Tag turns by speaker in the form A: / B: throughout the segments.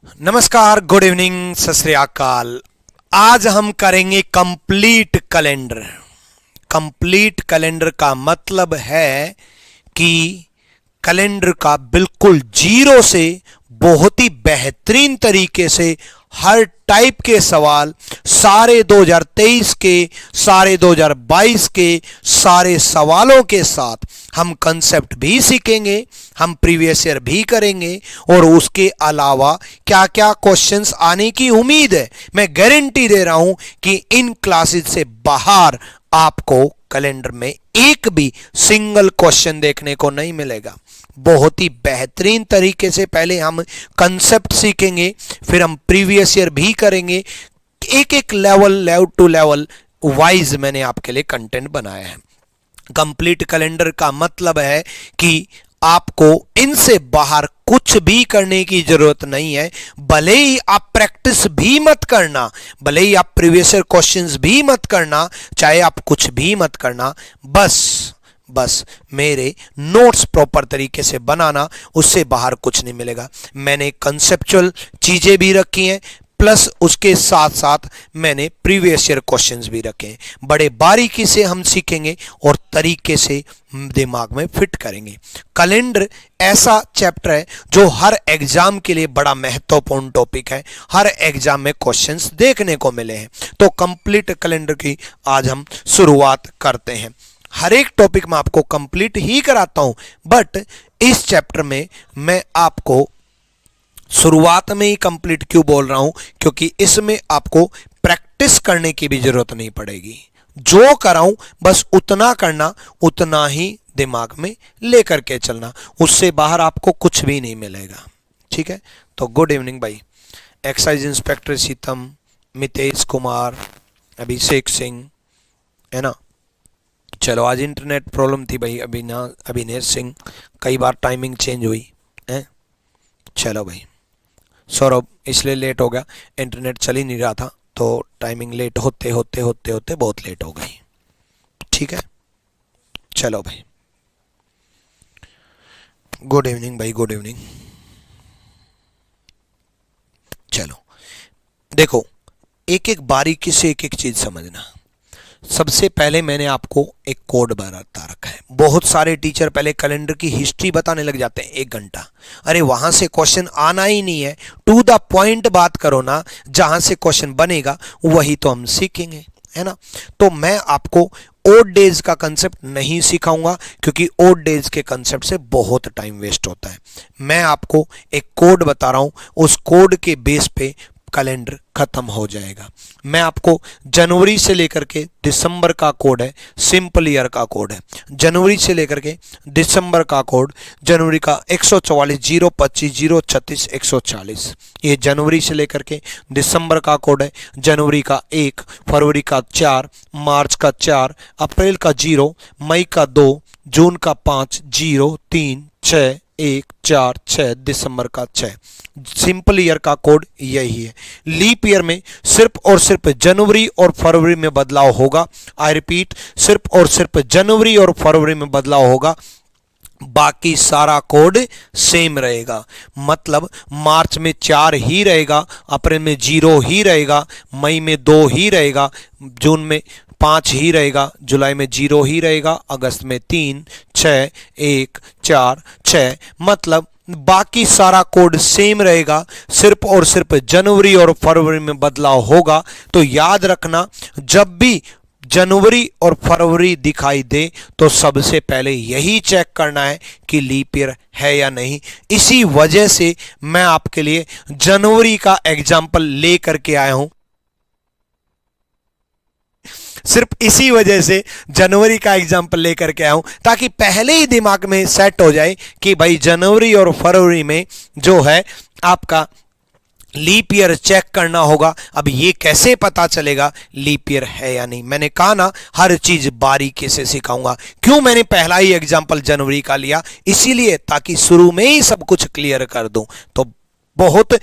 A: नमस्कार, good evening, सत श्री अकाल। आज हम करेंगे कंप्लीट कैलेंडर। कंप्लीट कैलेंडर का मतलब है कि कैलेंडर का बिल्कुल जीरो से बहुत ही बेहतरीन तरीके से हर टाइप के सवाल सारे 2023 के, सारे 2022 के सारे सवालों के साथ हम कंसेप्ट भी सीखेंगे, हम प्रीवियस ईयर भी करेंगे और उसके अलावा क्या क्या क्वेश्चंस आने की उम्मीद है। मैं गारंटी दे रहा हूं कि इन क्लासेस से बाहर आपको कैलेंडर में एक भी सिंगल क्वेश्चन देखने को नहीं मिलेगा। बहुत ही बेहतरीन तरीके से पहले हम कंसेप्ट सीखेंगे, फिर हम प्रीवियस ईयर भी करेंगे। एक एक लेवल टू लेवल वाइज मैंने आपके लिए कंटेंट बनाया है। कंप्लीट कैलेंडर का मतलब है कि आपको इनसे बाहर कुछ भी करने की जरूरत नहीं है। भले ही आप प्रैक्टिस भी मत करना, भले ही आप प्रीवियस ईयर क्वेश्चंस भी मत करना, चाहे आप कुछ भी मत करना, बस मेरे नोट्स प्रॉपर तरीके से बनाना, उससे बाहर कुछ नहीं मिलेगा। मैंने कंसेप्चुअल चीजें भी रखी हैं, प्लस उसके साथ साथ मैंने प्रीवियस ईयर क्वेश्चंस भी रखे हैं। बड़े बारीकी से हम सीखेंगे और तरीके से दिमाग में फिट करेंगे। कैलेंडर ऐसा चैप्टर है जो हर एग्जाम के लिए बड़ा महत्वपूर्ण टॉपिक है। हर एग्जाम में क्वेश्चंस देखने को मिले हैं। तो कंप्लीट कैलेंडर की आज हम शुरुआत करते हैं। हर एक टॉपिक में आपको कंप्लीट ही कराता हूं, बट इस चैप्टर में मैं आपको शुरुआत में ही कंप्लीट क्यों बोल रहा हूं, क्योंकि इसमें आपको प्रैक्टिस करने की भी जरूरत नहीं पड़ेगी। जो कराऊं बस उतना करना, उतना ही दिमाग में लेकर के चलना, उससे बाहर आपको कुछ भी नहीं मिलेगा। ठीक है, तो गुड इवनिंग भाई। एक्साइज इंस्पेक्टर सीतम, मितेश कुमार, अभिषेक सिंह, है ना। चलो, आज इंटरनेट प्रॉब्लम थी भाई, अभिनेश सिंह, कई बार टाइमिंग चेंज हुई है। चलो भाई, सौरभ इसलिए लेट हो गया, इंटरनेट चल ही नहीं रहा था, तो टाइमिंग लेट होते होते होते होते बहुत लेट हो गई। ठीक है, चलो भाई, गुड इवनिंग भाई, गुड इवनिंग। चलो देखो, एक एक बारीकी से एक एक चीज समझना। सबसे पहले मैंने आपको एक कोड बता रखा है। बहुत सारे टीचर पहले कैलेंडर की हिस्ट्री बताने लग जाते हैं 1 घंटा। अरे वहां से क्वेश्चन आना ही नहीं है, टू द पॉइंट बात करो ना, जहां से क्वेश्चन बनेगा वही तो हम सीखेंगे, है ना। तो मैं आपको ओड डेज का कंसेप्ट नहीं सिखाऊंगा, क्योंकि ओड डेज के कंसेप्ट से बहुत टाइम वेस्ट होता है। मैं आपको एक कोड बता रहा हूं, उस कोड के बेस पे कैलेंडर खत्म हो जाएगा। मैं आपको जनवरी से लेकर के दिसंबर का कोड है, सिंपल ईयर का कोड है। जनवरी से लेकर के दिसंबर का कोड, जनवरी का 144, 025, 036, 140, ये जनवरी से लेकर के दिसंबर का कोड है। जनवरी का 1, फरवरी का 4, मार्च का 4, अप्रैल का 0, मई का 2, जून का 5, 0, 3, 6, 1, 4, 6, दिसंबर का 6। सिंपल ईयर का कोड यही है। लीप ईयर में सिर्फ और सिर्फ जनवरी और फरवरी में बदलाव होगा। आई रिपीट, सिर्फ और सिर्फ जनवरी और फरवरी में बदलाव होगा, बाकी सारा कोड सेम रहेगा। मतलब मार्च में 4 ही रहेगा, अप्रैल में 0 ही रहेगा, मई में 2 ही रहेगा, जून में 5 ही रहेगा, जुलाई में 0 ही रहेगा, अगस्त में 3, 6, 1, 4, 6। मतलब बाकी सारा कोड सेम रहेगा, सिर्फ और सिर्फ जनवरी और फरवरी में बदलाव होगा। तो याद रखना, जब भी जनवरी और फरवरी दिखाई दे तो सबसे पहले यही चेक करना है कि लीप ईयर है या नहीं। इसी वजह से मैं आपके लिए जनवरी का एग्जाम्पल ले करके आया हूं। सिर्फ इसी वजह से जनवरी का एग्जाम्पल लेकर के आया हूं, ताकि पहले ही दिमाग में सेट हो जाए कि भाई जनवरी और फरवरी में जो है आपका लीप ईयर चेक करना होगा। अब ये कैसे पता चलेगा लीप ईयर है या नहीं? मैंने कहा ना, हर चीज बारीकी से सिखाऊंगा। क्यों मैंने पहला ही एग्जाम्पल जनवरी का लिया? इसीलिए ताकि शुरू में ही सब कुछ क्लियर कर दूं। तो बहुत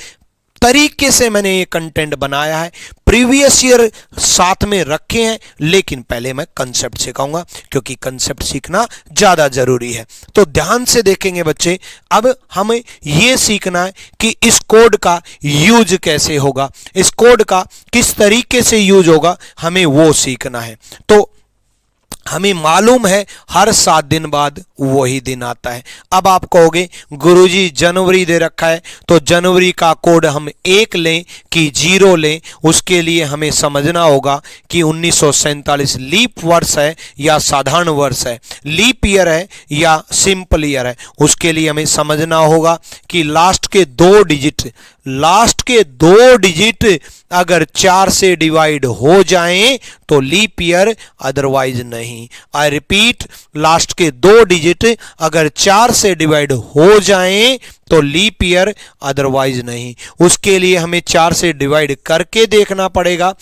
A: तरीके से मैंने ये कंटेंट बनाया है, प्रीवियस ईयर साथ में रखे हैं, लेकिन पहले मैं कंसेप्ट सिखाऊंगा क्योंकि कंसेप्ट सीखना ज्यादा जरूरी है। तो ध्यान से देखेंगे बच्चे, अब हमें ये सीखना है कि इस कोड का यूज कैसे होगा, इस कोड का किस तरीके से यूज होगा, हमें वो सीखना है। तो हमें मालूम है हर 7 दिन बाद वही दिन आता है। अब आप कहोगे गुरुजी जनवरी दे रखा है, तो जनवरी का कोड हम 1 लें कि 0 लें, उसके लिए हमें समझना होगा कि 1947 लीप वर्ष है या साधारण वर्ष है, लीप ईयर है या सिंपल ईयर है। उसके लिए हमें समझना होगा कि लास्ट के 2 डिजिट अगर 4 से डिवाइड हो जाएं तो लीप ईयर, अदरवाइज नहीं। आई रिपीट, लास्ट के 2 डिजिट अगर 4 से डिवाइड हो जाएं तो लीप ईयर, अदरवाइज नहीं। उसके लिए हमें 4 से डिवाइड करके देखना पड़ेगा।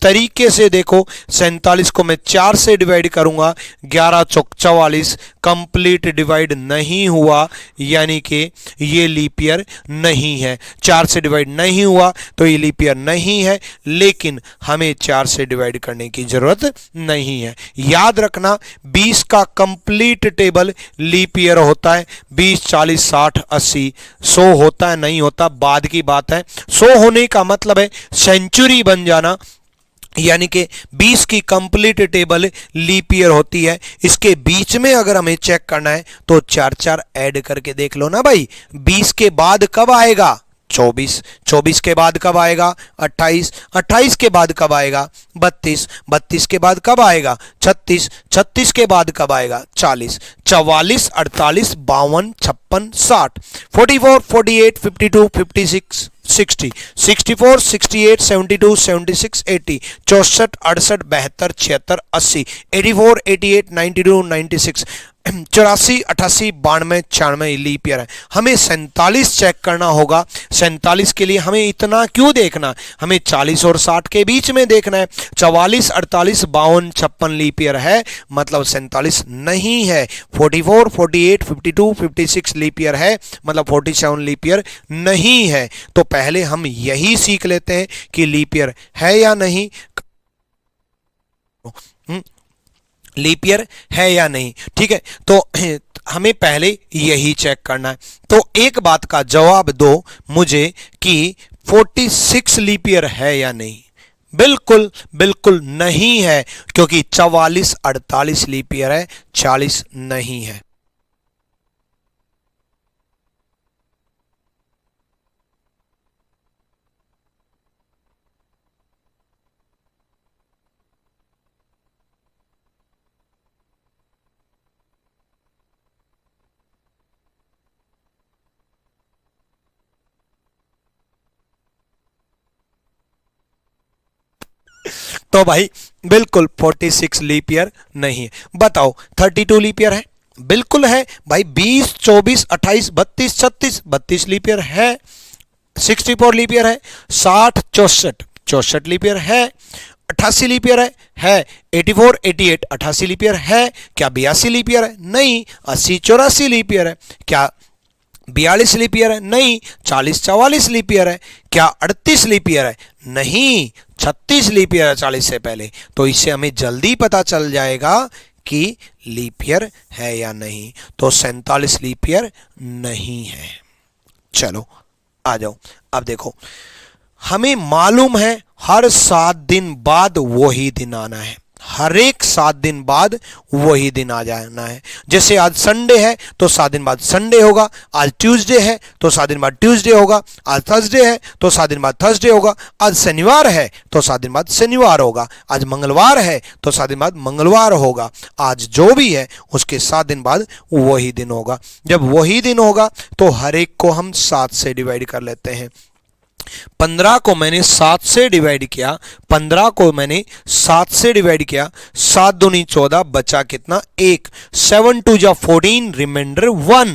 A: तरीके से देखो, 47 को मैं 4 से डिवाइड करूंगा, 11 चौक 44, कंप्लीट डिवाइड नहीं हुआ, यानी कि ये लीप ईयर नहीं है। 4 से डिवाइड नहीं हुआ तो ये लीप ईयर नहीं है, लेकिन हमें 4 से डिवाइड करने की जरूरत नहीं है। याद रखना, 20 का कंप्लीट टेबल लीप ईयर होता है। 20, 40, 60, 80, 100 होता है नहीं होता बाद की बात है। 100 होने का मतलब है सेंचुरी बन जाना, यानी कि 20 की कंप्लीट टेबल लीप ईयर होती है। इसके बीच में अगर हमें चेक करना है तो 4 ऐड करके देख लो ना भाई। 20 के बाद कब आएगा? 24, 24 के बाद कब आएगा? 28, 28 के बाद कब आएगा? 32, 32 के बाद कब आएगा? 36, 36 के बाद कब आएगा? 40, 44, 48, 52, 56, 60, 44, 48, 52, 56, 60, 64, 68, 72, 76, 80, 64, 68, 72, 76, 80, 84, 88, 92, 96, 84, 88, 92, 96 लीप ईयर है। हमें 47 चेक करना होगा। 47 के लिए हमें इतना क्यों देखना, हमें 40 और 60 के बीच में देखना है। 44, 48, 52, 56 लीप ईयर है, मतलब 47 नहीं है। 44, 48, 52, 56 लीप ईयर है, मतलब 47 लीप ईयर नहीं है। तो पहले हम यही सीख लेते हैं कि लीप ईयर है या नहीं, लीप ईयर है या नहीं। ठीक है, तो हमें पहले यही चेक करना है। तो एक बात का जवाब दो मुझे कि 46 लीप ईयर है या नहीं। बिल्कुल बिल्कुल नहीं है, क्योंकि 44, 48 लीप ईयर है, 40 नहीं है। तो भाई बिल्कुल 46 लीप ईयर नहीं है। बताओ 32 लीप ईयर है? बिल्कुल है भाई। 20, 24, 28, 32, 36, 32 लीप ईयर है। 64 लीप ईयर है। 60, 64, 64 लीप ईयर है। 88 लीप ईयर है। 84, 88, 88 लीप ईयर है। क्या 82 लीप ईयर है? नहीं। 80, 84 लीप ईयर है। क्या 42 लीप ईयर है? नहीं। 40, 44 लीप ईयर है। क्या 38 लीप ईयर है? नहीं। 36 लीप ईयर है 40 से पहले। तो इससे हमें जल्दी पता चल जाएगा कि लीप ईयर है या नहीं। तो 47 लीप ईयर नहीं है। चलो आ जाओ। अब देखो, हमें मालूम है हर 7 दिन बाद वही दिन आना है। हर एक 7 दिन बाद वही दिन आ जाना है। जैसे आज संडे है तो 7 दिन बाद संडे होगा। आज ट्यूसडे है तो 7 दिन बाद ट्यूसडे होगा। आज थर्सडे है तो 7 दिन बाद थर्सडे होगा। आज शनिवार है तो 7 दिन बाद शनिवार होगा। आज मंगलवार है तो 7 दिन बाद मंगलवार होगा। आज जो भी है उसके 7 दिन बाद वही दिन होगा। जब वही दिन होगा तो हर एक को हम 7 से डिवाइड कर लेते हैं। 15 को मैंने 7 से डिवाइड किया। 15 को मैंने 7 से डिवाइड किया। 7 दूनी 14, बचा कितना? 1। 7 2 जा 14, रिमाइंडर 1।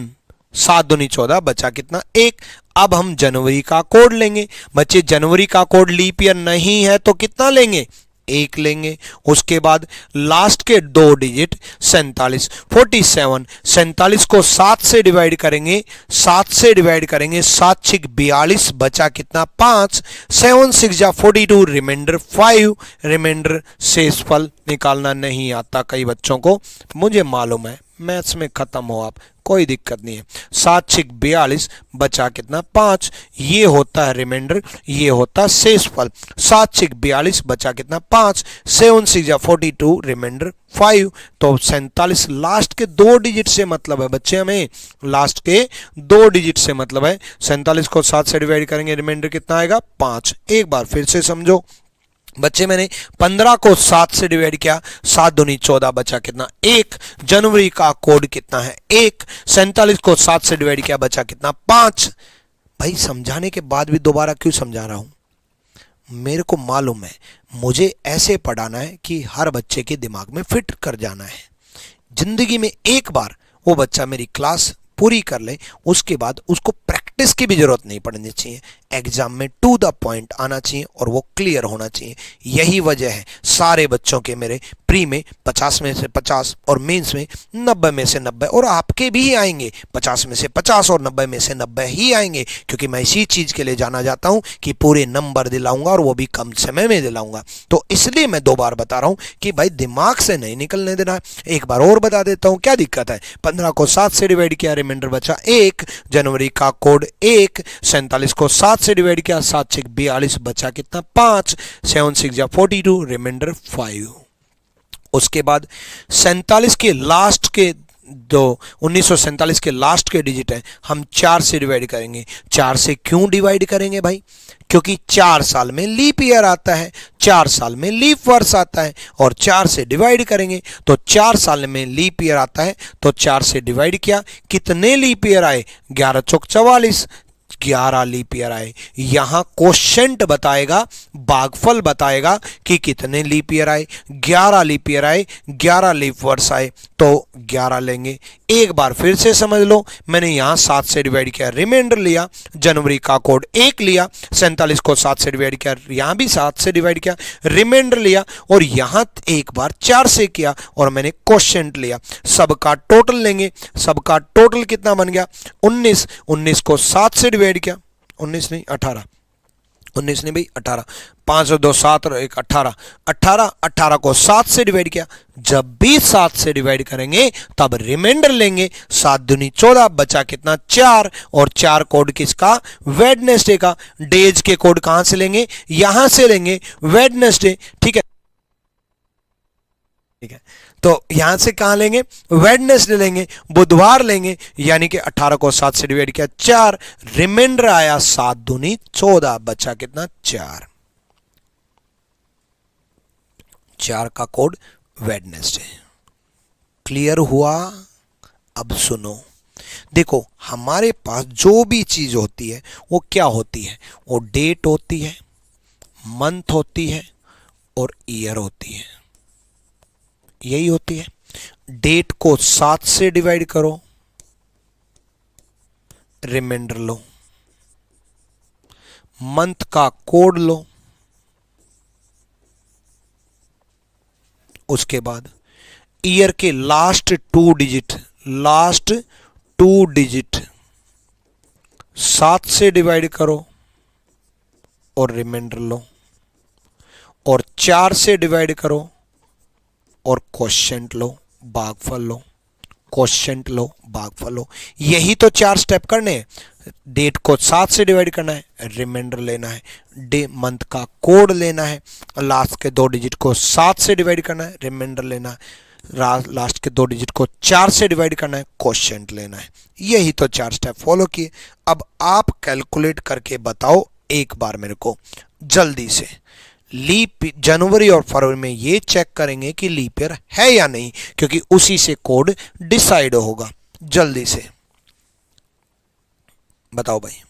A: 7 दूनी 14, बचा कितना? 1। अब हम जनवरी का कोड लेंगे। बच्चे जनवरी का कोड लीप ईयर नहीं है तो कितना लेंगे? 1 लेंगे। उसके बाद लास्ट के 2 डिजिट 47, 47, 47 को 7 से डिवाइड करेंगे, 7 से डिवाइड करेंगे, 7 6 42, बचा कितना 5, 7 6 जा 42, रिमाइंडर 5, रिमाइंडर शेषफल निकालना नहीं आता कई बच्चों को, मुझे मालूम है, मैथ्स में खत्म हो आप, कोई दिक्कत नहीं है। 7 6 42, बचा कितना 5, ये होता है रिमाइंडर, ये होता है शेषफल। 7 6 42, बचा कितना 5, 7 6 जा 42, रिमाइंडर 5। तो 47 लास्ट के 2 डिजिट से मतलब है बच्चे, हमें लास्ट के 2 डिजिट से मतलब है। 47 को 7 से डिवाइड करेंगे, रिमाइंडर कितना आएगा 5। एक बार फिर से समझो बच्चे, मैंने 15 को 7 से डिवाइड किया, 7 दूनी 14, बचा कितना 1, जनवरी का कोड कितना है 1, 47 को 7 से डिवाइड किया, बचा कितना 5। भाई समझाने के बाद भी दोबारा क्यों समझा रहा हूं, मेरे को मालूम है मुझे ऐसे पढ़ाना है कि हर बच्चे के दिमाग में फिट कर जाना है। जिंदगी में एक बार वो बच्चा मेरी क्लास पूरी कर ले, उसके बाद उसको प्रैक्टिस की भी जरूरत नहीं पड़नी चाहिए, एग्जाम में टू द पॉइंट आना चाहिए और वो क्लियर होना चाहिए। यही वजह है सारे बच्चों के मेरे प्री में 50 में से 50 और मेंस में 90 में से 90, और आपके भी आएंगे 50 में से 50 और 90 में से 90 ही आएंगे, क्योंकि मैं इसी चीज के लिए जाना जाता हूं कि पूरे नंबर दिलाऊंगा और वो भी कम समय में दिलाऊंगा। तो इसलिए मैं 2 बार बता रहा हूं कि भाई दिमाग से नहीं निकलने देना। एक बार और बता देता हूं, क्या दिक्कत है। 15 को 7 से डिवाइड किया, रिमाइंडर बचा 1, जनवरी का कोड 1, 47 को 7 से डिवाइड किया, 7 6 42, बचा कितना 5, 7 6 जा 42, रिमाइंडर 5। उसके बाद 47 के लास्ट के दो 1947 के लास्ट के डिजिट है, हम 4 से डिवाइड करेंगे। 4 से क्यों डिवाइड करेंगे भाई, क्योंकि 4 साल में लीप ईयर आता है, 4 साल में लीप वर्ष आता है, और 4 से डिवाइड करेंगे तो 4 साल में लीप ईयर आता है, तो 4 से डिवाइड किया, कितने लीप ईयर आए 11 चौक 44, 11 लीप ईयर आए। यहां क्वोशंट बताएगा, भागफल बताएगा कि कितने लीप ईयर आए। 11 लीप ईयर आए, 11 लीप वर्ष आए, तो 11 लेंगे। एक बार फिर से समझ लो, मैंने यहां 7 से डिवाइड किया, रिमाइंडर लिया, जनवरी का कोड 1 लिया, 47 को 7 से डिवाइड किया, यहां भी 7 से डिवाइड किया, रिमाइंडर लिया, और यहां एक बार 4 से किया और मैंने क्वोशंट लिया। सबका टोटल लेंगे, सबका टोटल कितना बन गया 19, 19 को 7 से डिवाइड किया, 19 नहीं 18, 19 नहीं भाई 18, 5 और 2 7 और 1 18, 18, 18 को 7 से डिवाइड किया। जब भी 7 से डिवाइड करेंगे तब रिमाइंडर लेंगे, 7 दूनी 14, बचा कितना 4, और 4 कोड किसका वेडनेसडे का। डेज के कोड कहां से लेंगे, यहां से लेंगे वेडनेसडे, ठीक है, ठीक है। तो यहां से कहां लेंगे, वेडनेसडे लेंगे, बुधवार लेंगे, यानी कि 18 को 7 से डिवाइड किया 4, रिमाइंडर आया 7 दूनी 14, बचा कितना 4, 4 का कोड वेडनेसडे। क्लियर हुआ। अब सुनो, देखो हमारे पास जो भी चीज होती है वो क्या होती है, वो डेट होती है, मंथ होती है और ईयर होती है, यही होती है। डेट को 7 से डिवाइड करो, रिमाइंडर लो, मंथ का कोड लो, उसके बाद ईयर के लास्ट 2 डिजिट, लास्ट 2 डिजिट 7 से डिवाइड करो और रिमाइंडर लो, और 4 से डिवाइड करो और क्वोशंट लो, भागफल लो, क्वोशंट लो, भागफल लो। यही तो 4 स्टेप करने हैं। डेट को 7 से डिवाइड करना है, रिमाइंडर लेना है, डे मंथ का कोड लेना है, लास्ट के 2 डिजिट को 7 से डिवाइड करना है, रिमाइंडर लेना है, लास्ट के 2 डिजिट को 4 से डिवाइड करना है, क्वोशंट लेना है। यही तो 4 स्टेप फॉलो किए। अब आप कैलकुलेट करके बताओ एक बार मेरे को जल्दी से। लीप जनवरी और फरवरी में ये चेक करेंगे कि लीप ईयर है या नहीं, क्योंकि उसी से कोड डिसाइड होगा। जल्दी से बताओ भाई।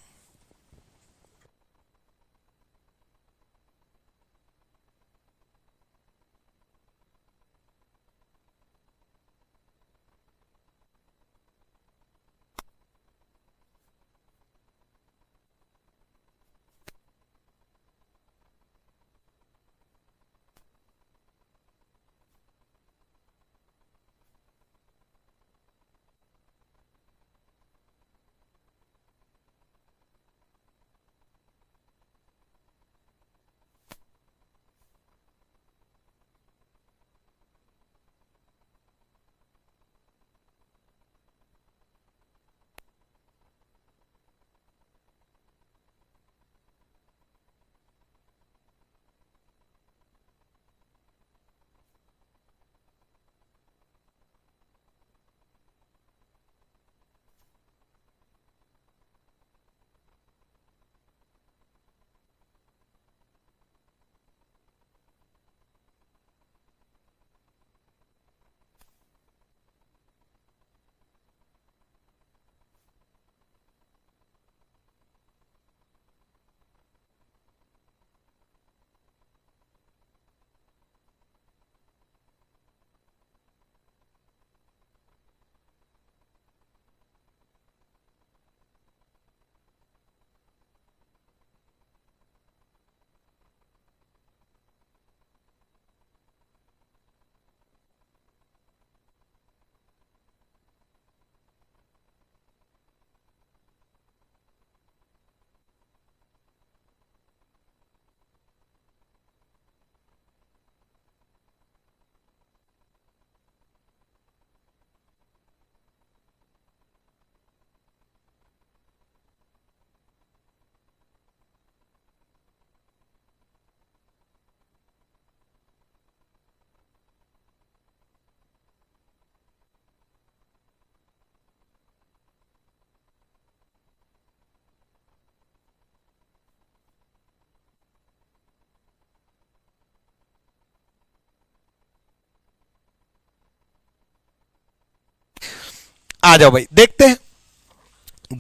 A: आ जाओ भाई देखते हैं।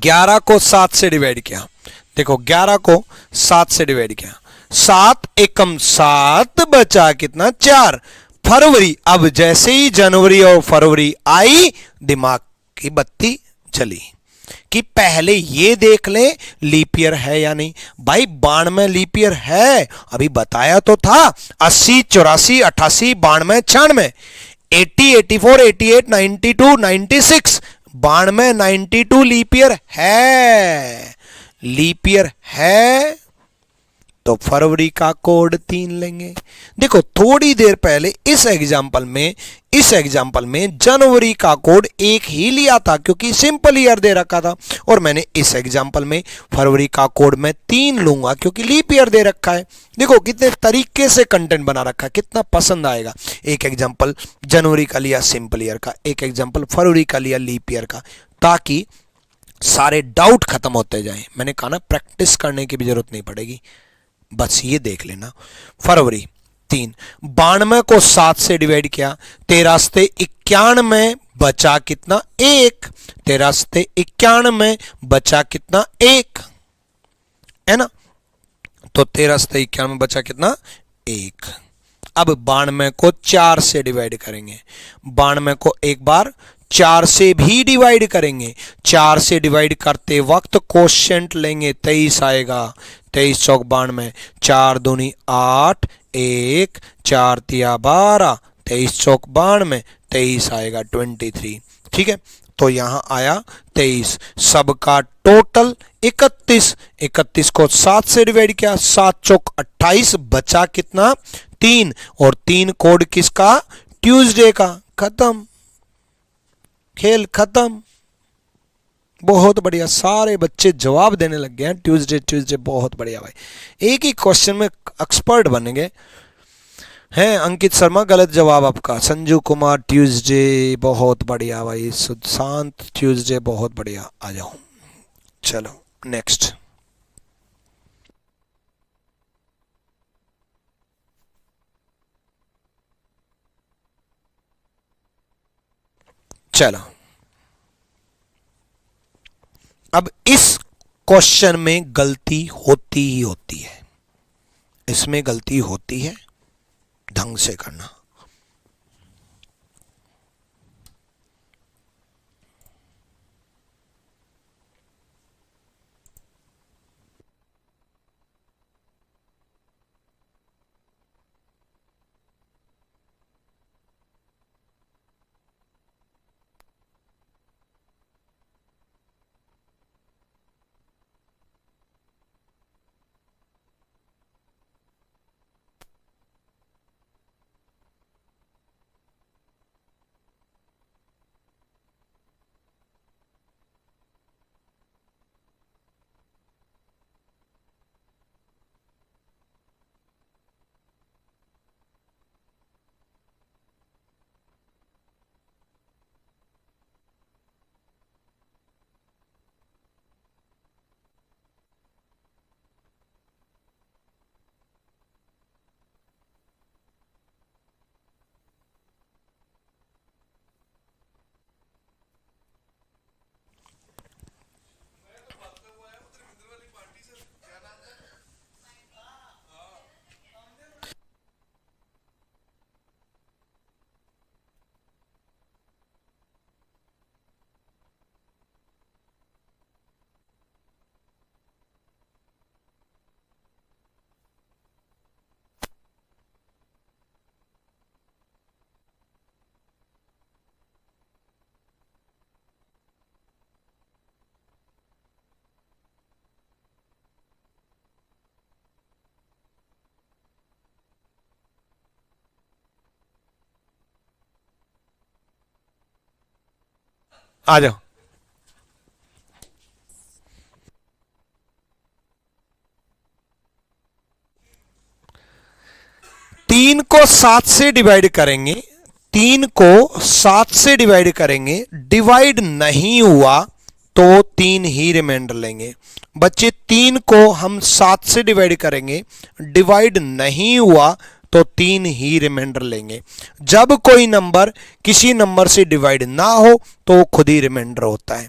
A: 11 को 7 से डिवाइड किया, देखो 11 को 7 से डिवाइड किया, 7 एकम 7 बचा कितना 4। फरवरी, अब जैसे ही जनवरी और फरवरी आई दिमाग की बत्ती जली कि पहले ये देख ले लीप ईयर है या नहीं। भाई 92 में लीप ईयर है, अभी बताया तो था। 80, 84, 88, 92, 96, 80, 84, 88, 92, 96, 92, 92 लीप ईयर है। लीप ईयर है तो फरवरी का कोड 3 लेंगे। देखो थोड़ी देर पहले इस एग्जाम्पल में जनवरी का कोड 1 ही लिया था क्योंकि सिंपल ईयर दे रखा था, और मैंने इस एग्जाम्पल में फरवरी का कोड मैं 3 लूंगा क्योंकि लीप ईयर दे रखा है। देखो कितने तरीके से कंटेंट बना रखा है, कितना पसंद आएगा। एक एग्जाम्पल जनवरी का लिया सिंपल ईयर का, एक एग्जाम्पल फरवरी का लिया लीप ईयर का, ताकि सारे डाउट खत्म होते जाएं। मैंने कहा ना प्रैक्टिस करने की भी जरूरत नहीं पड़ेगी, बस ये देख लेना। फरवरी 3, 92 को 7 से डिवाइड किया, 13 से 91 बचा कितना 1, 13 से 91 बचा कितना 1 है ना, तो 13 से 91 बचा कितना 1। अब 92 को 4 से डिवाइड करेंगे, 92 को एक बार 4 से भी डिवाइड करेंगे, 4 से डिवाइड करते वक्त क्वोशिएंट लेंगे 23 आएगा, 23 चौक 92, 4 दूनी 8, 1 4 तिया 12, 23 चौक 92, 23 आएगा 23। ठीक है, तो यहां आया 23, सबका टोटल 31, 31 को 7 से डिवाइड किया, 7 चौक 28 बचा कितना 3, और 3 कोड किसका ट्यूसडे का। खत्म, खेल खत्म। बहुत बढ़िया, सारे बच्चे जवाब देने लग गए हैं ट्यूसडे ट्यूसडे, बहुत बढ़िया भाई, एक ही क्वेश्चन में एक्सपर्ट बन गए हैं। अंकित शर्मा गलत जवाब आपका, संजू कुमार ट्यूसडे, बहुत बढ़िया भाई, सुशांत ट्यूसडे, बहुत बढ़िया। आ जाओ, चलो नेक्स्ट। चलो अब इस क्वेश्चन में गलती होती ही होती है, इसमें गलती होती है, ढंग से करना। आ जाओ, तीन को 7 से डिवाइड करेंगे, 3 को 7 से डिवाइड करेंगे, डिवाइड नहीं हुआ तो 3 ही रिमाइंडर लेंगे। बच्चे 3 को हम 7 से डिवाइड करेंगे, डिवाइड नहीं हुआ तो 3 ही रिमाइंडर लेंगे। जब कोई नंबर किसी नंबर से डिवाइड ना हो तो वो खुद ही रिमाइंडर होता है।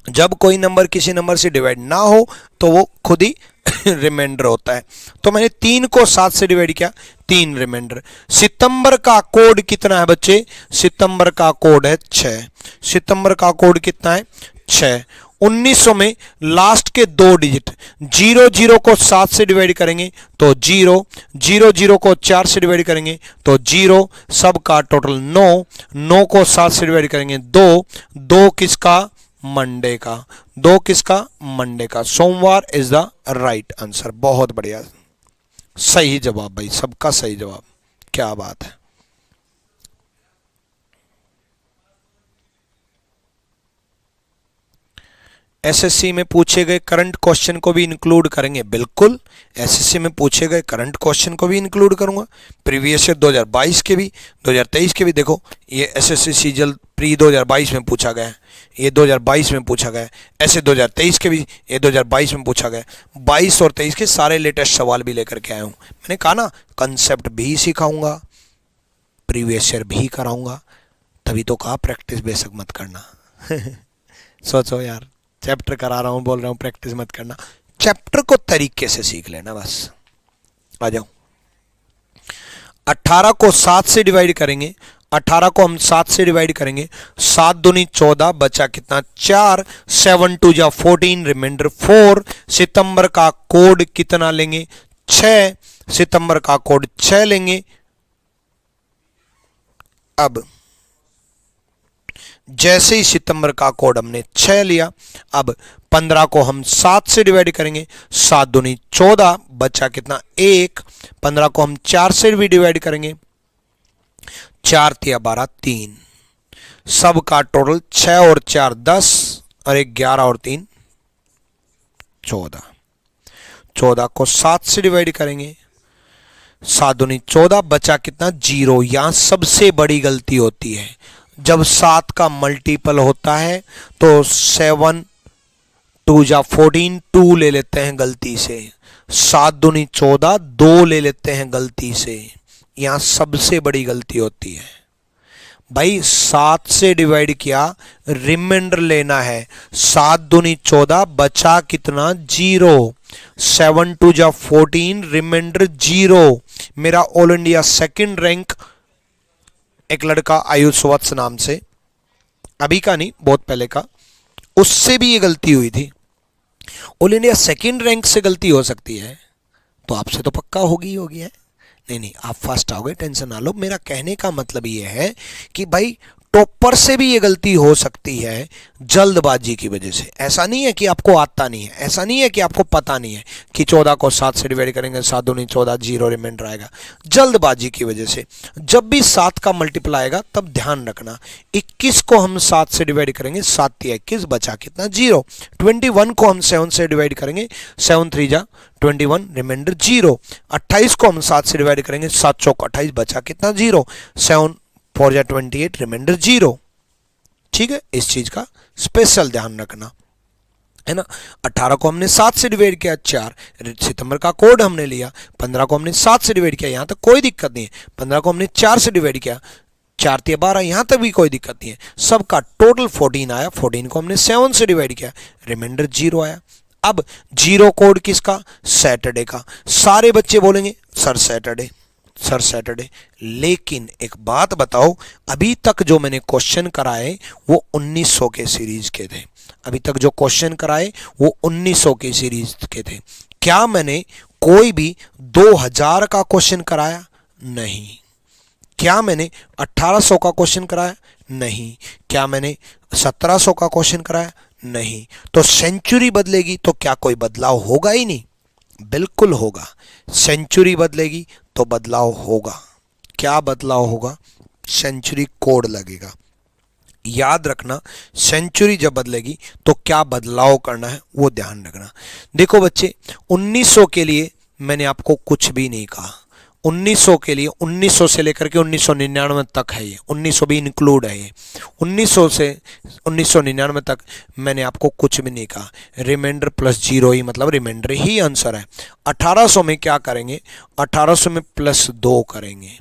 A: जब कोई नंबर किसी नंबर से डिवाइड ना हो तो वो खुद ही रिमाइंडर होता है। तो मैंने 3 को 7 से डिवाइड किया, 3 रिमाइंडर। सितंबर का कोड कितना है बच्चे? सितंबर का कोड है 6। सितंबर का कोड कितना है? 6। 1900 में लास्ट के 2 डिजिट 00 को 7 से डिवाइड करेंगे तो 0, 00 को 4 से डिवाइड करेंगे तो 0, सबका टोटल 9, 9 को 7 से डिवाइड करेंगे 2, 2 किसका? मंडे का। 2 किसका? मंडे का। सोमवार इज द राइट आंसर। बहुत बढ़िया, सही जवाब भाई, सबका सही जवाब। क्या बात है। एसएससी में पूछे गए करंट क्वेश्चन को भी इंक्लूड करेंगे, बिल्कुल। एसएससी में पूछे गए करंट क्वेश्चन को भी इंक्लूड करूंगा, प्रीवियस ईयर 2022 के भी, 2023 के भी। देखो ये एसएससी सीजल प्री 2022 में पूछा गया है, ये 2022 में पूछा गया है, ऐसे 2023 के भी, ये 2022 में पूछा गया। 22 और 23 के सारे लेटेस्ट सवाल भी लेकर के आया हूँ। मैंने कहा ना, कंसेप्ट भी सिखाऊंगा, प्रीवियस ईयर भी कराऊंगा, तभी तो कहा प्रैक्टिस बेशक मत करना। सोचो यार, चैप्टर करा रहा हूं, बोल रहा हूं प्रैक्टिस मत करना। चैप्टर को तरीके से सीख लेना बस। आ जाओ। 18 को 7 से डिवाइड करेंगे, 18 को हम 7 से डिवाइड करेंगे, 7 दूनी 14, बचा कितना? 4, 7 2 जा 14, रिमाइंडर 4। सितंबर का कोड कितना लेंगे? 6। सितंबर का कोड 6 लेंगे। अब जैसे ही सितंबर का कोड हमने 6 लिया, अब 15 को हम 7 से डिवाइड करेंगे, 7 दूनी 14, बचा कितना? 1। 15 को हम 4 से भी डिवाइड करेंगे, 4 तिया 12, 3। सबका टोटल 6 और 4 10 और 1 11 और 3 14। 14 को 7 से डिवाइड करेंगे, 7 दूनी 14, बचा कितना? 0। यहां सबसे बड़ी गलती होती है, जब 7 का मल्टीपल होता है तो 7 2 जा 14, 2 ले लेते हैं गलती से। 7 दूनी 14, 2 ले लेते हैं गलती से। यहां सबसे बड़ी गलती होती है भाई। 7 से डिवाइड किया, रिमाइंडर लेना है। 7 दूनी 14, बचा कितना? 0। 7 2 जा 14, रिमाइंडर 0। मेरा ऑल इंडिया सेकंड रैंक एक लड़का आयुष वत्स नाम से, अभी का नहीं बहुत पहले का, उससे भी ये गलती हुई थी। ऑल इंडिया सेकंड रैंक से गलती हो सकती है तो आपसे तो पक्का होगी है। नहीं, आप फर्स्ट आओगे, टेंशन ना लो। मेरा कहने का मतलब ये है कि भाई टॉपर से भी ये गलती हो सकती है जल्दबाजी की वजह से। ऐसा नहीं है कि आपको आता नहीं है, ऐसा नहीं है कि आपको पता नहीं है कि 14 को 7 से डिवाइड करेंगे, 7 दूनी 14, 0 रिमाइंडर आएगा। जल्दबाजी की वजह से जब भी 7 का मल्टीपल आएगा तब ध्यान रखना। 21 को हम 7 से डिवाइड करेंगे, 7 तिया 21, बचा कितना? 0। 21 को हम 7 से डिवाइड करेंगे, 7 3 जा 21, रिमाइंडर 0। 28 को हम 7 से डिवाइड करेंगे, 7 चौक 28, बचा कितना? 0। 7 4 जा 28, रिमाइंडर 0। ठीक है, इस चीज का स्पेशल ध्यान रखना है ना। 18 को हमने 7 से डिवाइड किया, 4। सितंबर का कोड हमने लिया। 15 को हमने 7 से डिवाइड किया, यहां तक कोई दिक्कत नहीं है। 15 को हमने 4 से डिवाइड किया, 4 तिया 12, यहां तक भी कोई दिक्कत नहीं है। सबका टोटल 14 आया। 14 को हमने 7 से डिवाइड किया, रिमाइंडर 0 आया। अब 0 कोड किसका? सैटरडे का। सारे बच्चे बोलेंगे सर सैटरडे, सर सैटरडे। लेकिन एक बात बताओ, अभी तक जो मैंने क्वेश्चन कराए वो 1900 के सीरीज के थे। अभी तक जो क्वेश्चन कराए वो 1900 की सीरीज के थे। क्या मैंने कोई भी 2000 का क्वेश्चन कराया? नहीं। क्या मैंने 1800 का क्वेश्चन कराया? नहीं। क्या मैंने 1700 का क्वेश्चन कराया? नहीं। तो सेंचुरी बदलेगी तो क्या कोई बदलाव होगा ही नहीं? बिल्कुल होगा। सेंचुरी बदलेगी तो बदलाव होगा। क्या बदलाव होगा? सेंचुरी कोड लगेगा। याद रखना, सेंचुरी जब बदलेगी तो क्या बदलाव करना है वो ध्यान रखना। देखो बच्चे, 1900 के लिए मैंने आपको कुछ भी नहीं कहा। 1900 के लिए 1900 से लेकर के 1999 तक है, ये 1900 भी इंक्लूड है, ये 1900 से 1999 तक मैंने आपको कुछ भी नहीं कहा, रिमाइंडर प्लस जीरो ही मतलब रिमाइंडर ही आंसर है। 1800 में क्या करेंगे, 1800 में प्लस 2 करेंगे।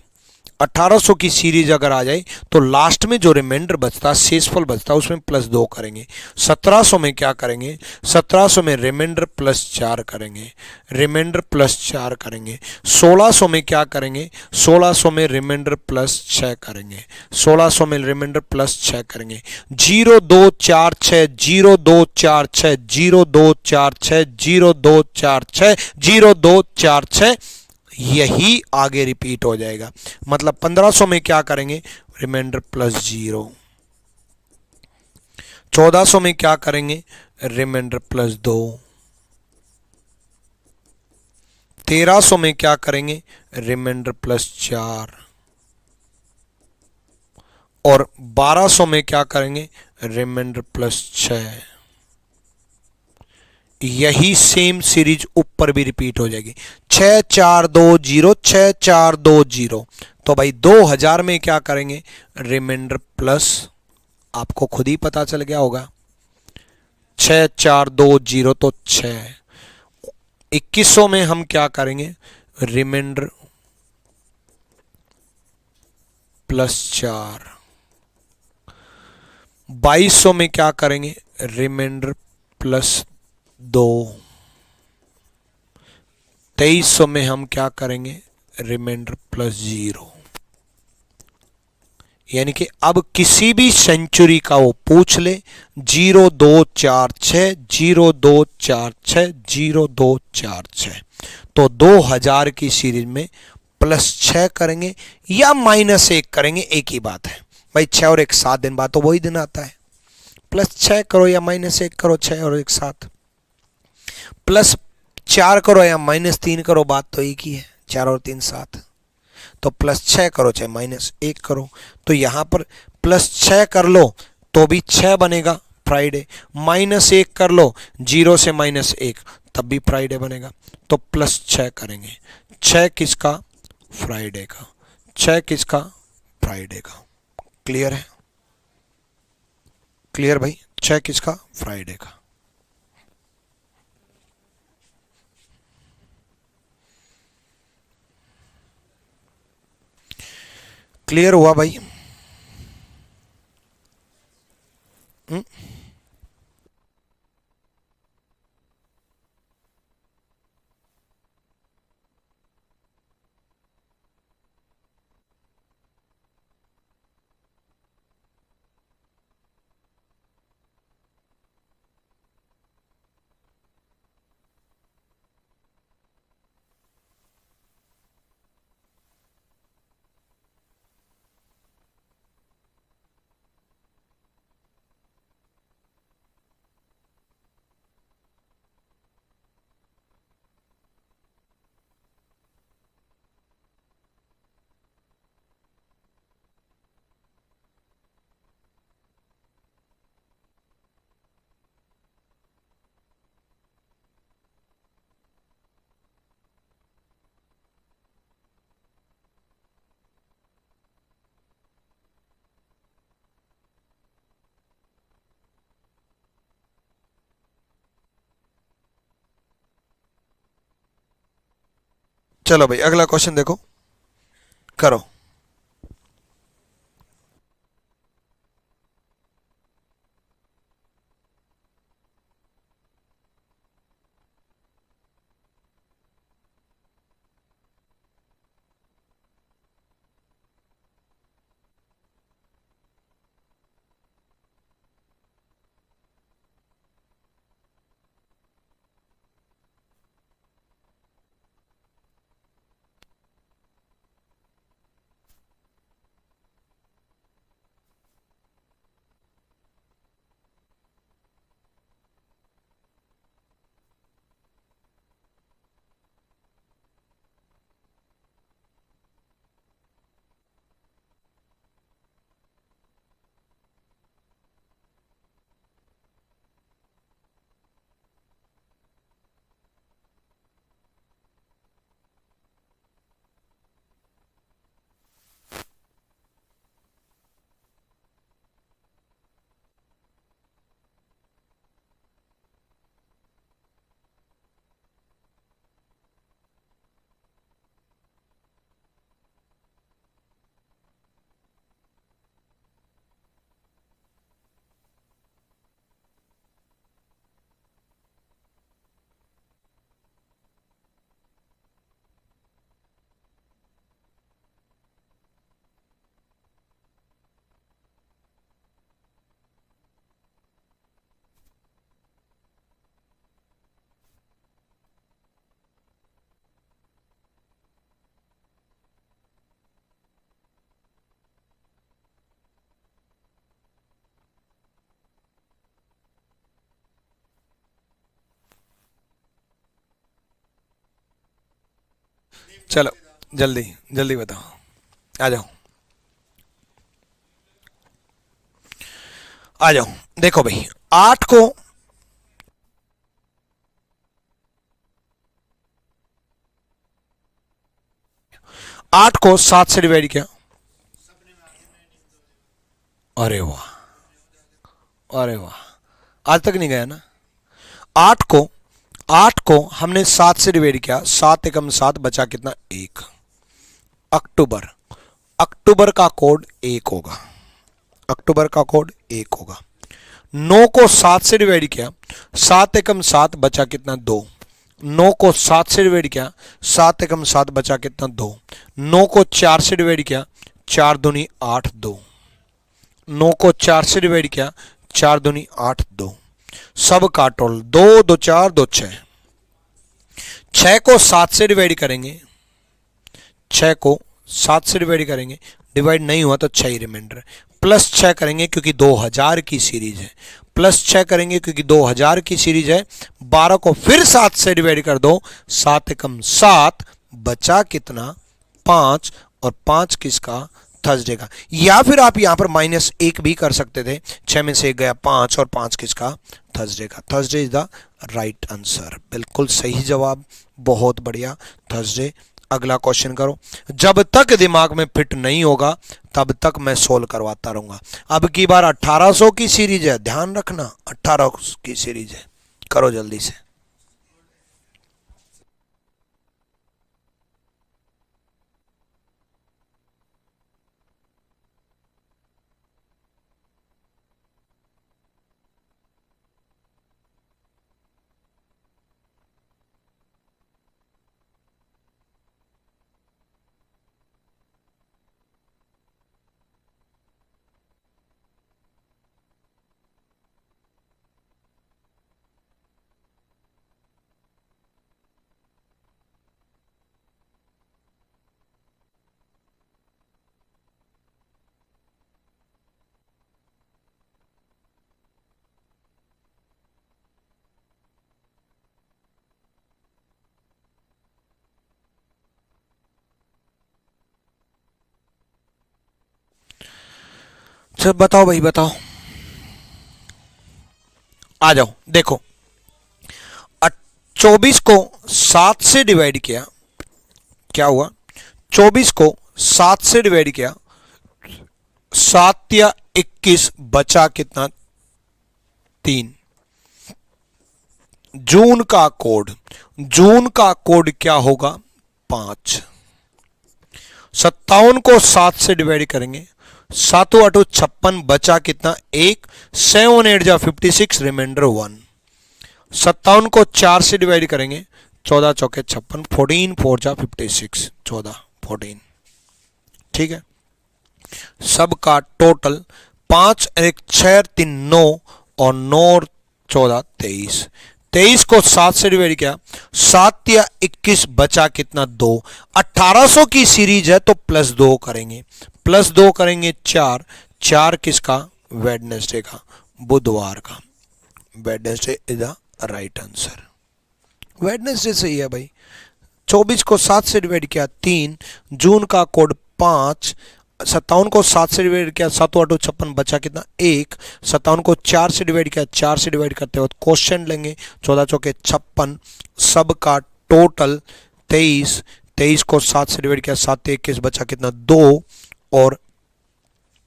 A: 1800 की सीरीज अगर आ जाए तो लास्ट में जो रिमाइंडर बचता है, शेषफल बचता है, उसमें प्लस 2 करेंगे। 1700 में क्या करेंगे, 1700 में रिमाइंडर प्लस 4 करेंगे, रिमाइंडर प्लस 4 करेंगे। 1600 में क्या करेंगे, 1600 में रिमाइंडर प्लस 6 करेंगे, 1600 में रिमाइंडर प्लस 6 करेंगे। 0 2 4 6 0 2 4 6 0 2 4 6 0 2 4 6 0 2 4 6, यही आगे रिपीट हो जाएगा। मतलब 1500 में क्या करेंगे, रिमाइंडर प्लस 0। 1400 में क्या करेंगे, रिमाइंडर प्लस 2। 1300 में क्या करेंगे, रिमाइंडर प्लस 4। और 1200 में क्या करेंगे, रिमाइंडर प्लस 6। यही सेम सीरीज ऊपर भी रिपीट हो जाएगी। 6 4 2 0 6 4 2 0। तो भाई 2000 में क्या करेंगे, रिमाइंडर प्लस, आपको खुद ही पता चल गया होगा, 6 4 2 0 तो 6। 2100 में हम क्या करेंगे, रिमाइंडर प्लस 4। 2200 में क्या करेंगे, रिमाइंडर प्लस 2। 2300 में हम क्या करेंगे, रिमाइंडर प्लस 0। यानी कि अब किसी भी सेंचुरी का वो पूछ ले, 0 2 4 6 0 2 4 6 0 2 4 6, तो 2000 की सीरीज में प्लस 6 करेंगे या माइनस 1 करेंगे, एक ही बात है भाई। 6 और 1 7 दिन बाद तो वही दिन आता है। प्लस 6 करो या माइनस 1 करो, 6 और 1 7। प्लस 4 करो या माइनस 3 करो, बात तो एक ही है, 4 और 3 7। तो प्लस 6 करो चाहे माइनस 1 करो, तो यहां पर प्लस 6 कर लो तो भी 6 बनेगा फ्राइडे, माइनस 1 कर लो 0 से माइनस 1 तब भी फ्राइडे बनेगा। तो प्लस 6 करेंगे। 6 किसका, फ्राइडे का। 6 किसका, फ्राइडे का। क्लियर है, क्लियर भाई, 6 किसका, फ्राइडे का। क्लियर हुआ भाई? चलो भाई अगला क्वेश्चन देखो, करो। चलो जल्दी जल्दी बताओ, आ जाओ आ जाओ। देखो भाई, 8 को 7 से डिवाइड किया। अरे वाह, अरे वाह, आज तक नहीं गया ना। आठ को आठ को हमने 7 से डिवाइड किया, 7 एकम 7, बचा कितना? 1। अक्टूबर, अक्टूबर का कोड 1 होगा, अक्टूबर का कोड 1 होगा। 9 को 7 से डिवाइड किया, 7 एकम 7, बचा कितना? 2। 9 को 7 से डिवाइड किया, 7 एकम 7, बचा कितना? 2। 9 को 4 से डिवाइड किया, 4 दूनी 8, 2। 9 को 4 से डिवाइड किया, 4 दूनी 8, 2। सब का टोटल 2 2 4 2 6। 6 को 7 से डिवाइड करेंगे, 6 को 7 से डिवाइड करेंगे, डिवाइड नहीं हुआ तो 6 ही रिमाइंडर। प्लस 6 करेंगे क्योंकि 2000 की सीरीज है, प्लस 6 करेंगे क्योंकि 2000 की सीरीज है। 12 को फिर 7 से डिवाइड कर दो, 7 एकम 7, बचा कितना? 5। और 5 किसका? थर्सडे का। या फिर आप यहां पर -1 भी कर सकते थे, 6 में से 1 गया 5, और 5 किसका? थर्सडे का। Thursday is the right answer, बिल्कुल सही जवाब, बहुत बढ़िया, थर्सडे। अगला क्वेश्चन करो। जब तक दिमाग में फिट नहीं होगा तब तक मैं सोल्व करवाता रहूंगा। अब की बार 1800 की सीरीज है, ध्यान रखना, 1800 की सीरीज है। करो जल्दी से। चल बताओ भाई, बताओ, आ जाओ। देखो, 24 को 7 से डिवाइड किया, क्या हुआ? 24 को 7 से डिवाइड किया, 7 या 21, बचा कितना? 3। जून का कोड क्या होगा? 5। 57 को 7 से डिवाइड करेंगे, 7 8 56, बचा कितना? 1। 7 8 जा 56, रिमाइंडर 1। 57 को 4 से डिवाइड करेंगे, 14 चौके 56, 14 4 जा 56, 14 14। ठीक है, सबका टोटल 5 1 6 3 9, और 9 और 14 23। 23 को 7 से डिवाइड किया, 7 या 21, बचा कितना? 2। 1800 की सीरीज है तो +2 करेंगे, +2 करेंगे 4। 4 किसका? वेडनेसडे का, बुधवार का। Wednesday is the right answer, Wednesday सही है भाई। 24 को 7 से डिवाइड किया, 3। जून का कोड 5। 57 को 7 से डिवाइड किया, 7 8 56, बचा कितना? 1। 57 को 4 से डिवाइड किया, 4 से डिवाइड करते वक्त क्वेश्चन लेंगे, 14 चौके 56, सब का टोटल 23। 23 को 7 से डिवाइड किया, 7 21, बचा कितना? 2। और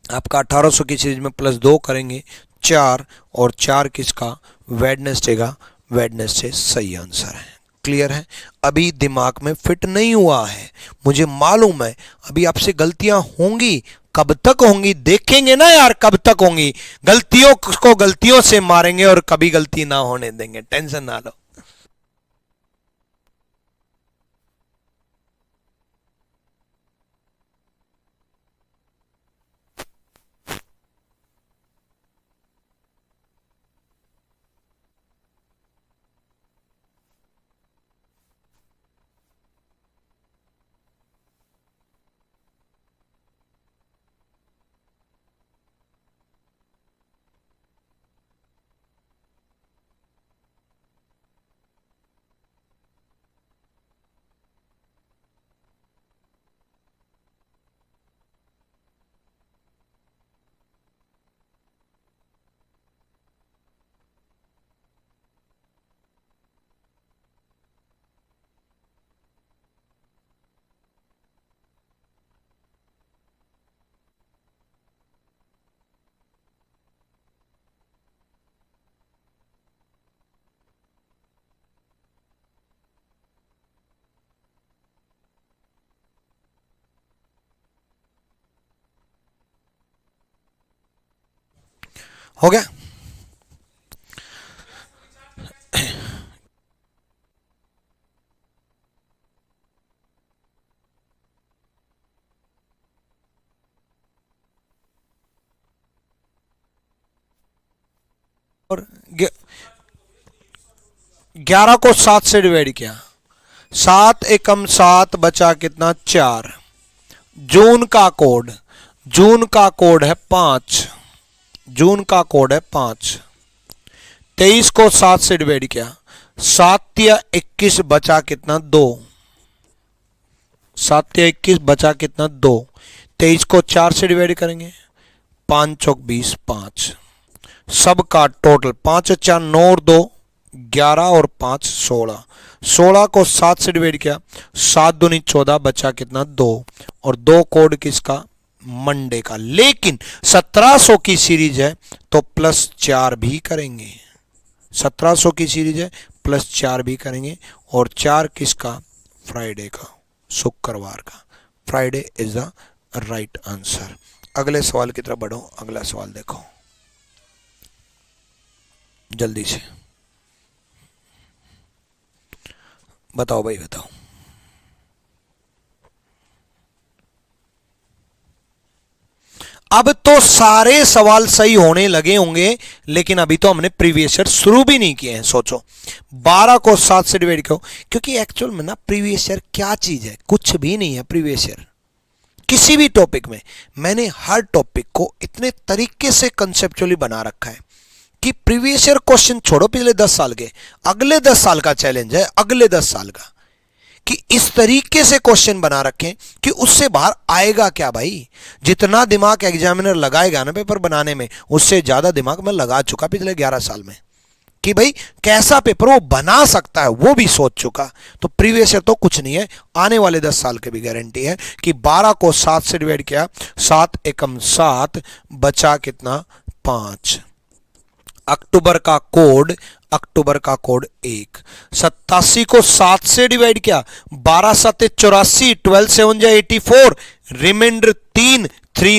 A: आपका 1800 की सीरीज में +2 करेंगे, 4। और 4 किसका? वेडनेसडे का। वेडनेसडे सही आंसर है। क्लियर है? अभी दिमाग में फिट नहीं हुआ है, मुझे मालूम है, अभी आपसे गलतियां होंगी। कब तक होंगी देखेंगे ना यार, कब तक होंगी। गलतियों को गलतियों से मारेंगे और कभी गलती ना होने देंगे, टेंशन ना लो। हो गया। और 11 को 7 से डिवाइड किया, 7 एकम 7 बचा कितना 4। जून का कोड, जून का कोड है 5, जून का कोड है 5। 23 को 7 से डिवाइड किया, 7 या 21 बचा कितना 2, 7 या 21 बचा कितना 2। 23 को 4 से डिवाइड करेंगे, 5 चौक 20, 5। सबका टोटल 5 4 9 और 2 11 और 5 16। 16 को 7 से डिवाइड किया, 7 दूनी 14 बचा कितना 2। और 2 कोड किसका, मंडे का। लेकिन 1700 की सीरीज है तो +4 भी करेंगे, 1700 की सीरीज है +4 भी करेंगे। और 4 किसका, फ्राइडे का, शुक्रवार का। Friday is the right answer. अगले सवाल की तरफ बढ़ो। अगला सवाल देखो जल्दी से, बताओ भाई बताओ। अब तो सारे सवाल सही होने लगे होंगे, लेकिन अभी तो हमने प्रीवियस ईयर शुरू भी नहीं किए हैं। सोचो 12 को 7 से डिवाइड करो, क्योंकि एक्चुअल में ना प्रीवियस ईयर क्या चीज है, कुछ भी नहीं है प्रीवियस ईयर। किसी भी टॉपिक में मैंने हर टॉपिक को इतने तरीके से कंसेप्चुअली बना रखा है कि प्रीवियस ईयर क्वेश्चन छोड़ो पिछले 10 साल के, अगले 10 साल का चैलेंज है, अगले 10 साल का, कि इस तरीके से क्वेश्चन बना रखें कि उससे बाहर आएगा क्या भाई। जितना दिमाग एग्जामिनर लगाएगा ना पेपर बनाने में, उससे ज्यादा दिमाग मैं लगा चुका पिछले 11 साल में, कि भाई कैसा पेपर वो बना सकता है वो भी सोच चुका। तो प्रीवियस ईयर तो कुछ नहीं है, आने वाले 10 साल की भी गारंटी है कि 12 को 7 से डिवाइड किया, 7 एकम 7 बचा कितना 5। अक्टूबर का कोड, अक्टूबर का कोड 1। 87 को 7 से डिवाइड किया, 12 7 84, 12 7 जा 84, रिमाइंडर 3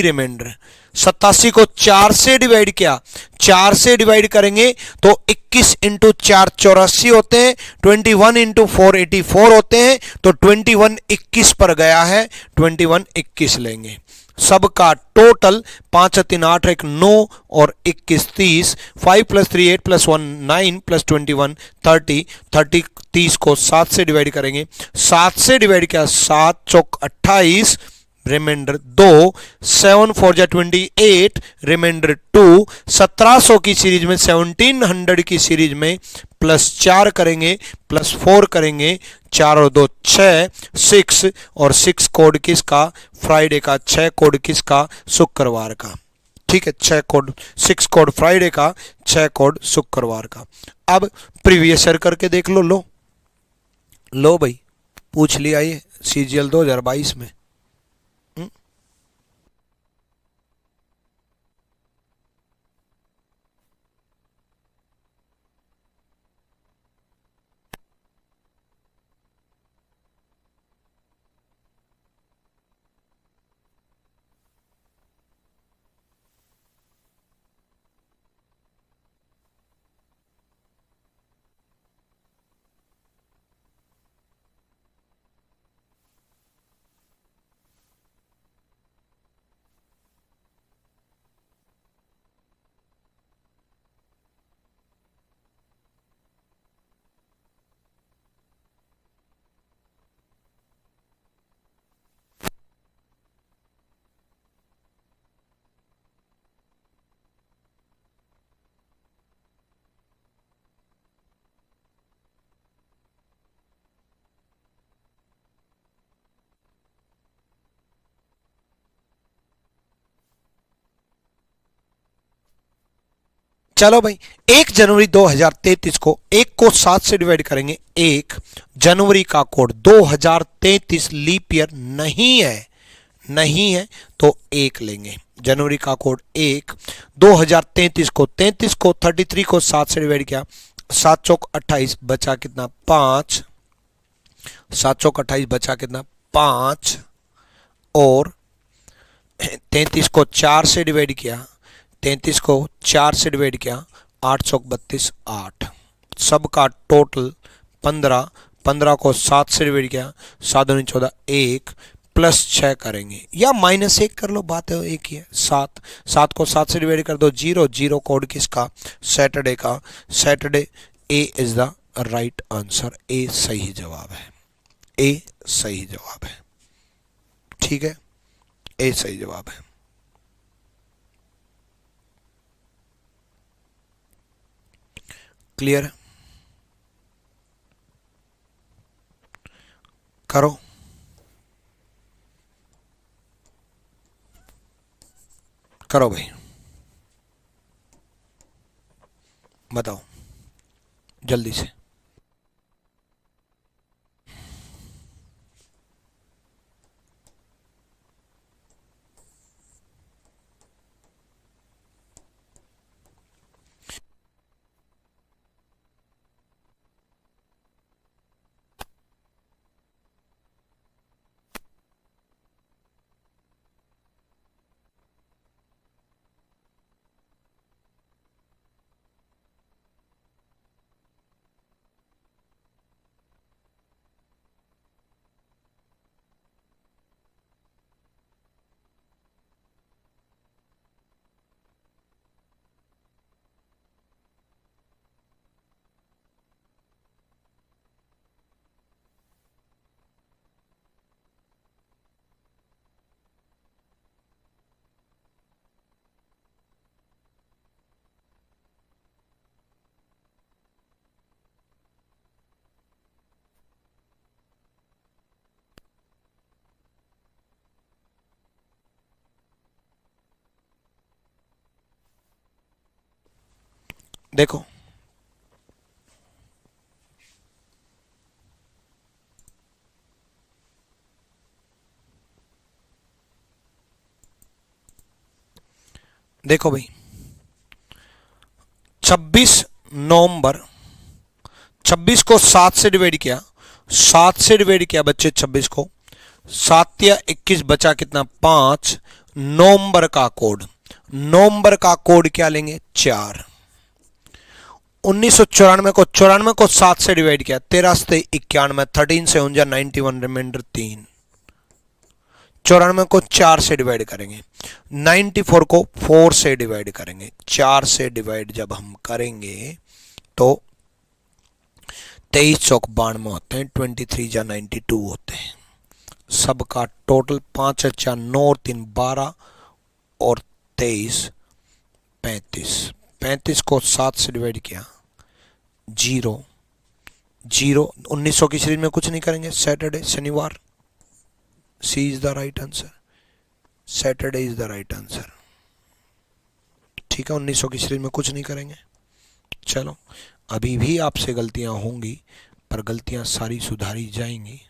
A: रिमाइंडर। 87 को 4 से डिवाइड किया, 4 से डिवाइड करेंगे तो 21 इंटू 4 84 होते हैं, 21 इंटू 4 84 होते हैं। तो 21 21 पर गया है, 21 21 लेंगे। सबका टोटल 5 3 8 1 9 और 21 30, 5 + 3 8 + 1 9 + 21 30। 30 30 को 7 से डिवाइड करेंगे, 7 से डिवाइड किया, 7 चौक 28, रिमाइंडर 2, 7 4 जा 28, रिमाइंडर 2। 1700 की सीरीज में, 1700 की सीरीज में +4 करेंगे, +4 करेंगे, 4 और 2 6, 6 और 6 कोड किसका, फ्राइडे का। 6 कोड किसका, शुक्रवार का। ठीक है, 6 कोड, 6 कोड फ्राइडे का, 6 कोड शुक्रवार का। अब प्रीवियस ईयर करके देख लो। लो भाई, पूछ लिया ये CGL 2022 में। चलो भाई, 1 जनवरी 2033 को 1 को 7 से डिवाइड करेंगे, 1 जनवरी का कोड 2033 लीप ईयर नहीं है, नहीं है तो 1 लेंगे। जनवरी का कोड 1, 2033 को 33 को 7 से डिवाइड किया, 7 चौक 28 बचा कितना 5, 7 चौक 28 बचा कितना 5। और 33 को 4 से डिवाइड किया, 33 को 4 से डिवाइड किया, 8 चौक 32, 8। सबका टोटल 15, 15 को 7 से डिवाइड किया, 7 दूनी 14, 1 प्लस 6 करेंगे या -1 कर लो, बात है एक ही है। 7, 7 को 7 से डिवाइड कर दो, 0, 0 कोड किसका, सैटरडे का। Saturday A is the right answer, A सही जवाब है, ए सही जवाब है। ठीक है, ए सही जवाब है। क्लियर है? करो। करो भाई, बताओ जल्दी से। देखो देखो भाई, 26 नवंबर, 26 को 7 से डिवाइड किया, 7 से डिवाइड किया बच्चे 26 को, 7 या 21 बचा कितना, 5। नवंबर का कोड, नवंबर का कोड क्या लेंगे, 4। 1994 को 94 को 7 से डिवाइड किया, 13 से 91, 13 से 91, रिमाइंडर 3। 94 को 4 से डिवाइड करेंगे, 94 को 4 से डिवाइड करेंगे। 4 से डिवाइड जब हम करेंगे तो 23 चौक 92 होते हैं, 23 जा 92 होते हैं। सबका टोटल 5 अच्छा 9 और 3 12 और 23 35। 35 को 7 से डिवाइड किया, 0 0। 1900 की सीरीज में कुछ नहीं करेंगे, सैटरडे शनिवार, C is the right answer, Saturday is the right answer. ठीक है, 1900 की सीरीज में कुछ नहीं करेंगे। चलो, अभी भी आपसे गलतियां होंगी पर गलतियां सारी सुधारी जाएंगी।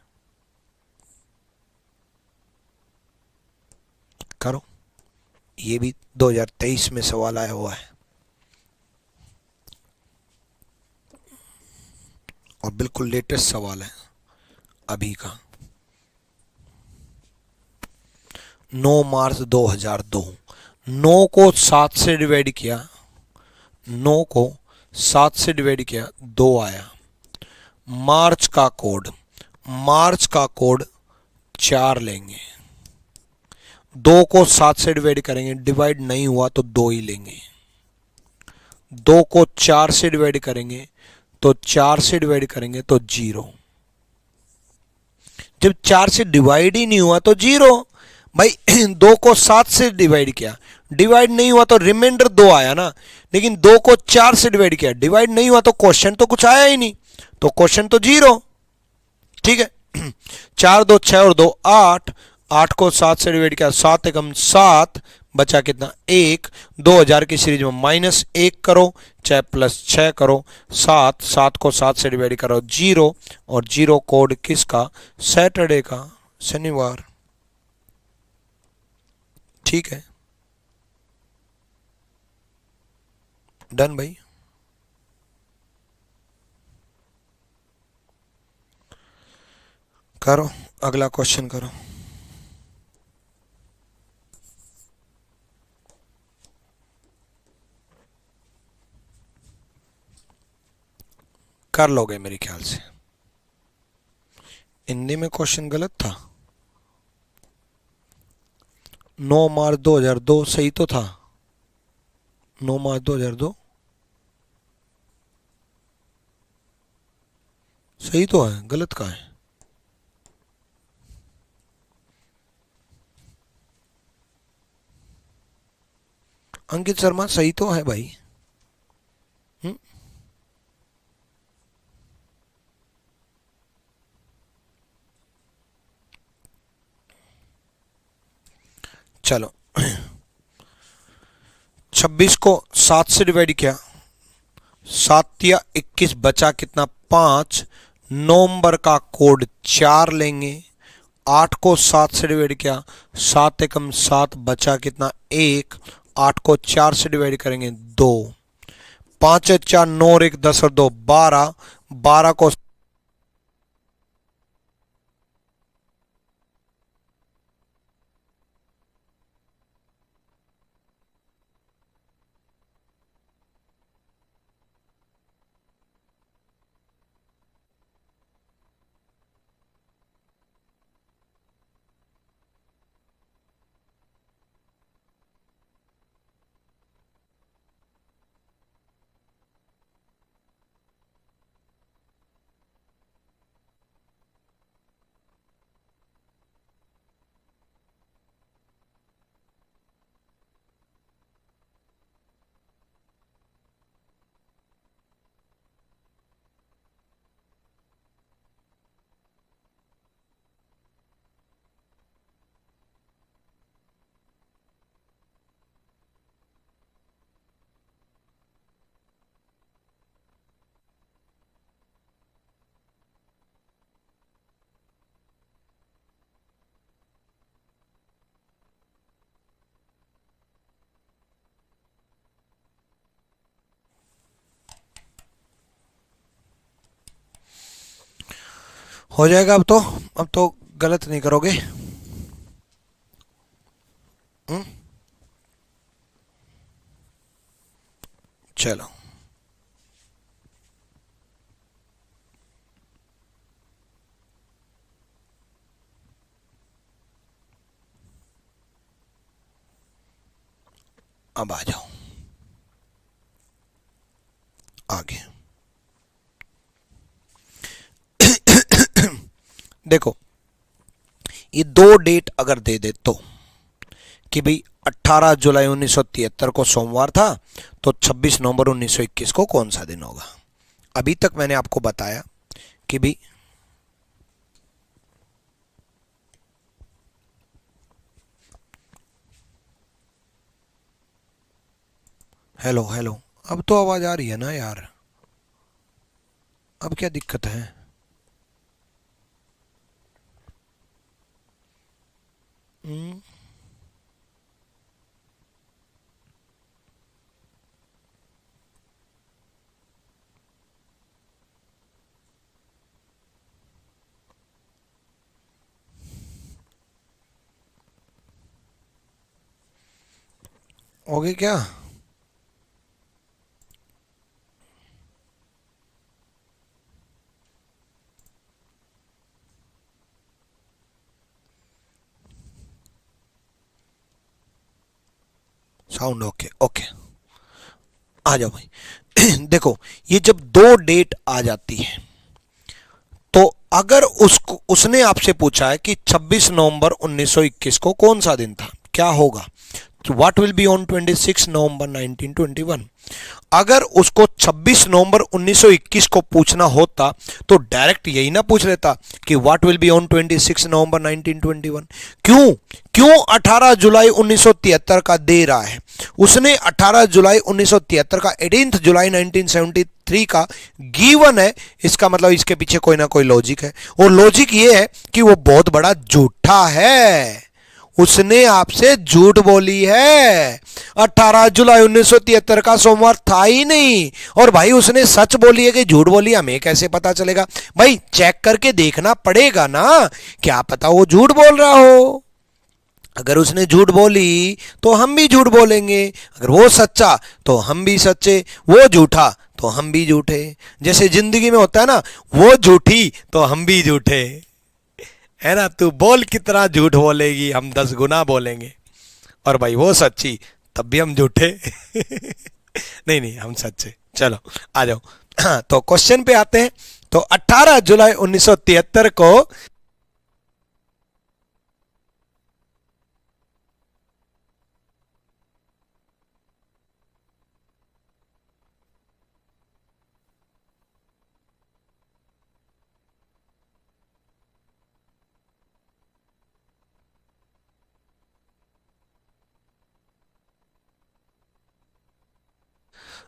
A: करो, ये भी 2023 में सवाल आया हुआ है और बिल्कुल लेटेस्ट सवाल है अभी का। 9 मार्च 2002, 9 को 7 से डिवाइड किया, 9 को 7 से डिवाइड किया, 2 आया। मार्च का कोड, मार्च का कोड 4 लेंगे, 2 को 7 से डिवाइड करेंगे, डिवाइड नहीं हुआ तो 2 ही लेंगे। 2 को 4 से डिवाइड करेंगे तो 4 से डिवाइड करेंगे तो 0। जब 4 से डिवाइड ही नहीं हुआ तो 0 भाई। 2 को 7 से डिवाइड किया, डिवाइड नहीं हुआ तो रिमाइंडर 2 आया ना, लेकिन 2 को 4 से डिवाइड किया, डिवाइड नहीं हुआ तो क्वेश्चन तो कुछ आया ही नहीं, तो क्वेश्चन तो 0। ठीक है, 4 2 6 और 2 8, 8 को 7 से डिवाइड किया, 7 एकम 7, बचा कितना, 1। 2000 की सीरीज में -1 करो चाहे +6 करो, 7 7 को 7 से डिवाइड करो, 0 और 0 कोड किसका, सैटरडे का, शनिवार। ठीक है, डन भाई। करो, अगला क्वेश्चन करो। कर लोगे मेरे ख्याल से। हिंदी में क्वेश्चन गलत था। 9 मार्च 2002 सही तो था। 9 मार्च 2002 सही तो है, गलत कहाँ है? अंकित शर्मा सही तो है भाई। चलो 26 को 7 से डिवाइड किया, 7 या 21 बचा कितना 5। नवंबर का कोड 4 लेंगे। 8 को 7 से डिवाइड किया, 7 एकम 7 बचा कितना 1। 8 को 4 से डिवाइड करेंगे 2। 5 4 9 और 1 10 और 2 12। 12 को हो जाएगा। अब तो गलत नहीं करोगे। चलो अब आ जाओ आगे। देखो ये दो डेट अगर दे दे तो कि भाई 18 जुलाई 1973 को सोमवार था, तो 26 नवंबर 1921 को कौन सा दिन होगा। अभी तक मैंने आपको बताया कि भाई हेलो हेलो, अब तो आवाज आ रही है ना यार, अब क्या दिक्कत है? हो गई क्या? साउंड ओके ओके, आ जाओ भाई। देखो ये जब दो डेट आ जाती है तो अगर उसने आपसे पूछा है कि 26 नवंबर 1921 को कौन सा दिन था, क्या होगा? व्हाट विल बी ऑन 26 नवंबर 1921। अगर उसको 26 नवंबर 1921 को पूछना होता तो डायरेक्ट यही ना पूछ लेता कि व्हाट विल बी ऑन 26 नवंबर 1921। क्यों क्यों 18 जुलाई 1973 का दे रहा है? उसने 18 जुलाई 1973 का 18 जुलाई 1973 का गिवन है, इसका मतलब इसके पीछे कोई ना कोई लॉजिक है, और लॉजिक ये है कि वो बहुत बड़ा झूठा है। उसने आपसे झूठ बोली है। 18 जुलाई 1973 का सोमवार था ही नहीं, और भाई उसने सच बोली है कि झूठ बोली, हमें कैसे पता चलेगा? भाई चेक करके देखना पड़ेगा ना, क्या पता वो झूठ बोल रहा हो। अगर उसने झूठ बोली तो हम भी झूठ बोलेंगे, अगर वो सच्चा तो हम भी सच्चे, वो झूठा तो हम भी झूठे। जैसे जिंदगी में होता है ना, वो झूठी तो हम भी झूठे, है ना। तू बोल कितना झूठ बोलेगी, हम 10 गुना बोलेंगे। और भाई वो सच्ची, तब भी हम झूठे। नहीं नहीं, हम सच्चे। चलो आ जाओ। तो क्वेश्चन पे आते हैं। तो 18 जुलाई 1973 को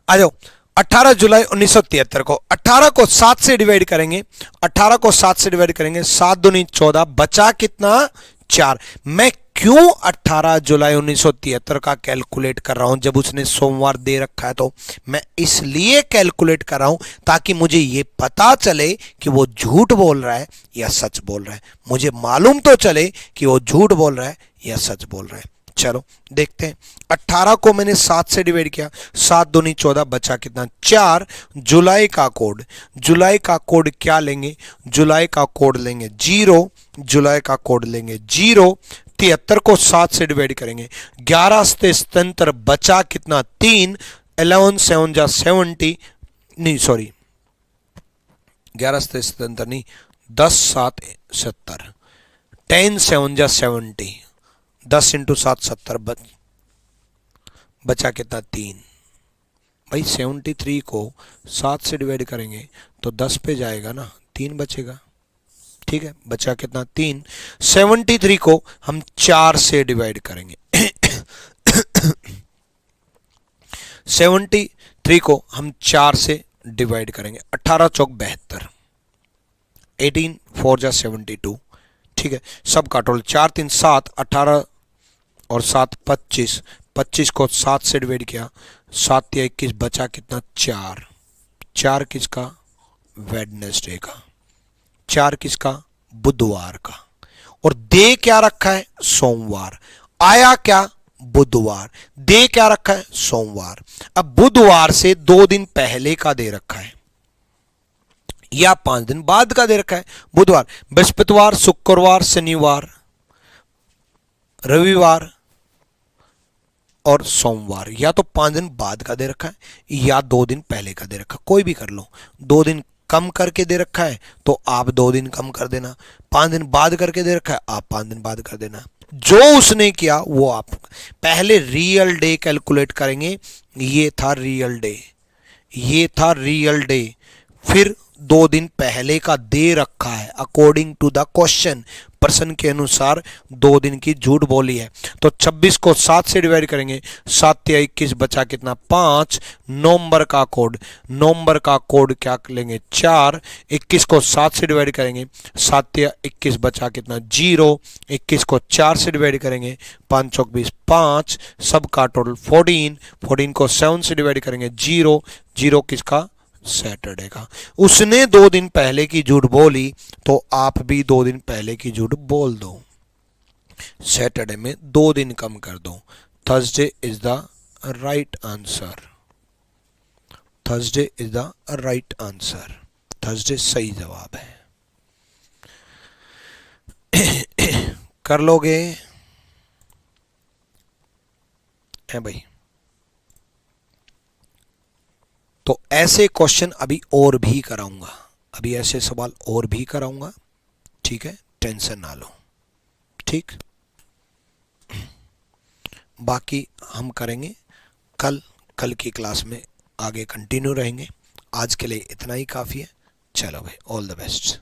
A: आ जाओ। 18 जुलाई 1973 को 18 को 7 से डिवाइड करेंगे। 18 को 7 से डिवाइड करेंगे, 7 दूनी 14, बचा कितना 4। मैं क्यों 18 जुलाई 1973 का कैलकुलेट कर रहा हूं जब उसने सोमवार दे रखा है? तो मैं इसलिए कैलकुलेट कर रहा हूं ताकि मुझे यह पता चले कि वो झूठ बोल रहा है या सच बोल रहा है। मुझे मालूम तो चले कि वो झूठ बोल रहा है या सच बोल रहा है। चलो देखते हैं। 18 को मैंने 7 से डिवाइड किया, 7 दूनी 14, बचा कितना 4। जुलाई का कोड, जुलाई का कोड क्या लेंगे? जुलाई का कोड लेंगे 0, जुलाई का कोड लेंगे 0। 73 को 7 से डिवाइड करेंगे, 11 से सतंतर, बचा कितना 3। 11 7 जा 70, नहीं सॉरी 11 से सतंतर नहीं, 10 7 70, 10 7 जा 70, 10 इंटू 7 70, बचा कितना 3। भाई 73 को 7 से डिवाइड करेंगे तो 10 पे जाएगा ना, 3 बचेगा। ठीक है, बचा कितना 3। 73 को हम 4 से डिवाइड करेंगे। 73 को हम 4 से डिवाइड करेंगे, 18 चौक 72, 18 4 जा 72। ठीक है, सब का टोटल 4 3 7, 18 और 7 25, 25 को 7 से डिवाइड किया, 7 या 21, बचा कितना 4। 4 किसका? वेडनेसडे का। 4 किसका? बुधवार का। और दे क्या रखा है? सोमवार। आया क्या? बुधवार। दे क्या रखा है? सोमवार। अब बुधवार से 2 दिन पहले का दे रखा है या 5 दिन बाद का दे रखा है। बुधवार, बृहस्पतिवार, शुक्रवार, शनिवार, रविवार और सोमवार। या तो 5 दिन बाद का दे रखा है या 2 दिन पहले का दे रखा है, कोई भी कर लो। 2 दिन कम करके दे रखा है तो आप 2 दिन कम कर देना, 5 दिन बाद करके दे रखा है आप 5 दिन बाद कर देना। जो उसने किया वो आप पहले रियल डे कैलकुलेट करेंगे। ये था रियल डे, ये था रियल डे। फिर 2 दिन पहले का दे रखा है अकॉर्डिंग टू द क्वेश्चन, प्रश्न के अनुसार 2 दिन की झूठ बोली है। तो 26 को 7 से डिवाइड करेंगे, 7 या 21, बचा कितना 5। नवंबर का कोड, नवंबर का कोड क्या लेंगे 4। 21 को 7 से डिवाइड करेंगे, 7 या 21, बचा कितना 0। 21 को 4 से डिवाइड करेंगे, 5 चौक 20, 5, सब का टोटल 14। 14 को 7 से डिवाइड करेंगे 0, 0 किसका? सैटरडे का। उसने 2 दिन पहले की झूठ बोली तो आप भी 2 दिन पहले की झूठ बोल दो। सैटरडे में 2 दिन कम कर दो। Thursday is the right answer. Thursday is the right answer. Thursday सही जवाब है। कर लोगे? है भाई। तो ऐसे क्वेश्चन अभी और भी कराऊंगा, अभी ऐसे सवाल और भी कराऊंगा। ठीक है, टेंशन ना लो। ठीक, बाकी हम करेंगे कल, कल की क्लास में आगे कंटिन्यू रहेंगे। आज के लिए इतना ही काफ़ी है। चलो भाई, ऑल द बेस्ट।